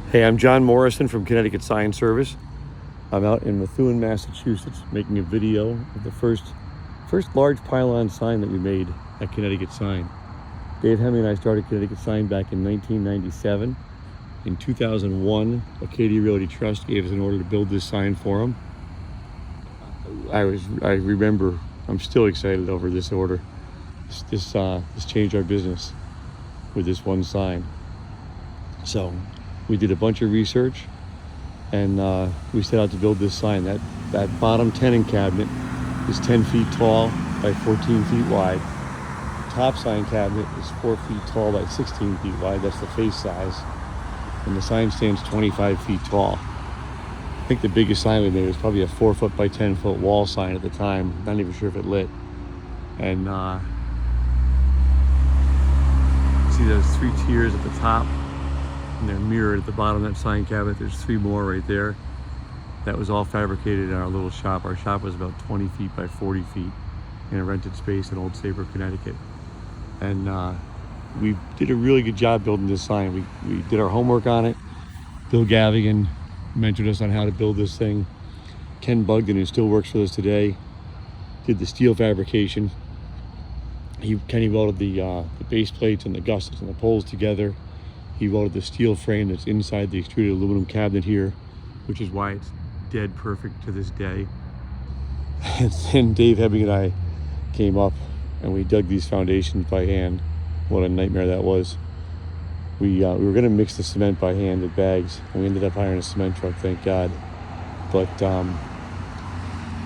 Hey, I'm John Morrison from Connecticut Sign Service. I'm out in Methuen, Massachusetts, making a video of the first large pylon sign that we made at Connecticut Sign. Dave Hemme and I started Connecticut Sign back in 1997. In 2001, Acadia Realty Trust gave us an order to build this sign for them. I remember, I'm still excited over this order. This changed our business with this one sign. So we did a bunch of research and we set out to build this sign. That bottom tenon cabinet is 10 feet tall by 14 feet wide. The top sign cabinet is 4 feet tall by 16 feet wide. That's the face size. And the sign stands 25 feet tall. I think the biggest sign we made was probably a 4 foot by 10 foot wall sign at the time. Not even sure if it lit. And see those 3 tiers at the top, and they're mirrored at the bottom of that sign cabinet. There's 3 more right there. That was all fabricated in our little shop. Our shop was about 20 feet by 40 feet in a rented space in Old Saybrook, Connecticut. And we did a really good job building this sign. We did our homework on it. Bill Gavigan mentored us on how to build this thing. Ken Bugden, who still works for us today, did the steel fabrication. Kenny welded the base plates and the gussets and the poles together. He welded the steel frame that's inside the extruded aluminum cabinet here, which is why it's dead perfect to this day. And then Dave Hemme and I came up and we dug these foundations by hand. What a nightmare that was. We were gonna mix the cement by hand with bags, and we ended up hiring a cement truck, thank God. But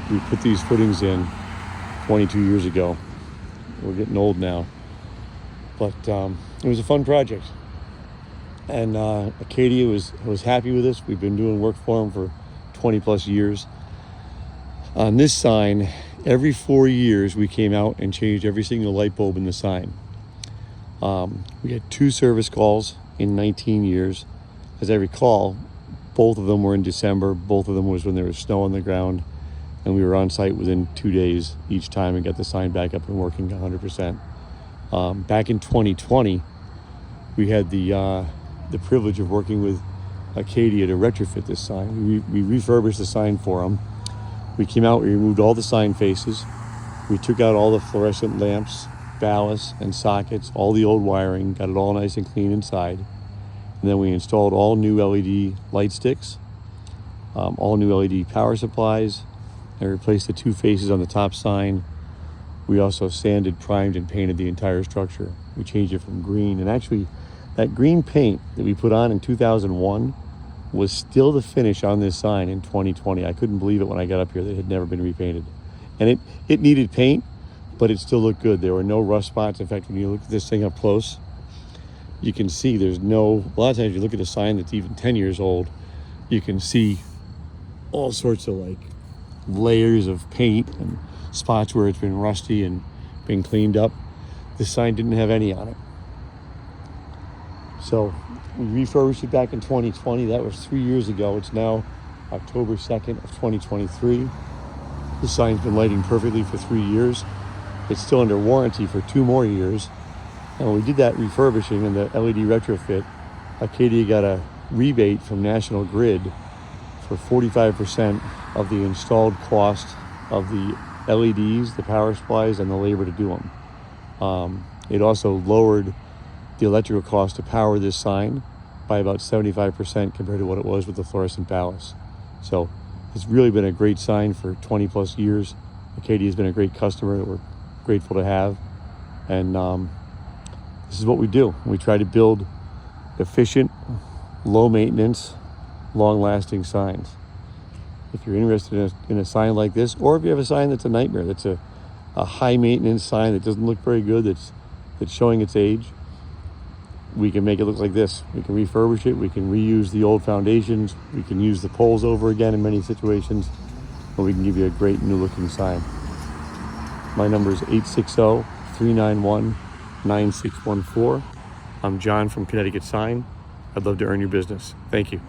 we put these footings in 22 years ago. We're getting old now. But it was a fun project. And Acadia was happy with us. We've been doing work for them for 20 plus years. On this sign, every 4 years we came out and changed every single light bulb in the sign. We had 2 service calls in 19 years. As I recall, both of them were in December. Both of them was when there was snow on the ground, and we were on site within 2 days each time and got the sign back up and working 100%. Back in 2020, we had the privilege of working with Acadia to retrofit this sign. We refurbished the sign for them. We came out, we removed all the sign faces. We took out all the fluorescent lamps, ballasts, and sockets, all the old wiring, got it all nice and clean inside. And then we installed all new LED light sticks, all new LED power supplies, and replaced the 2 faces on the top sign. We also sanded, primed, and painted the entire structure. We changed it from green, and actually, that green paint that we put on in 2001 was still the finish on this sign in 2020. I couldn't believe it when I got up here that it had never been repainted. And it needed paint, but it still looked good. There were no rust spots. In fact, when you look at this thing up close, you can see there's no, a lot of times you look at a sign that's even 10 years old, you can see all sorts of like layers of paint and spots where it's been rusty and been cleaned up. This sign didn't have any on it. So we refurbished it back in 2020. That was 3 years ago. It's now October 2nd of 2023. The sign's been lighting perfectly for 3 years. It's still under warranty for 2 more years. And when we did that refurbishing and the LED retrofit, Acadia got a rebate from National Grid for 45% of the installed cost of the LEDs, the power supplies, and the labor to do them. It also lowered the electrical cost to power this sign by about 75% compared to what it was with the fluorescent ballast. So it's really been a great sign for 20 plus years. Acadia has been a great customer that we're grateful to have. And this is what we do. We try to build efficient, low maintenance, long lasting signs. If you're interested in a sign like this, or if you have a sign that's a nightmare, that's a high maintenance sign that doesn't look very good, that's showing its age, we can make it look like this. We can refurbish it, we can reuse the old foundations, we can use the poles over again in many situations, and we can give you a great new looking sign. My number is 860-391-9614. I'm John from Connecticut Sign. I'd love to earn your business. Thank you.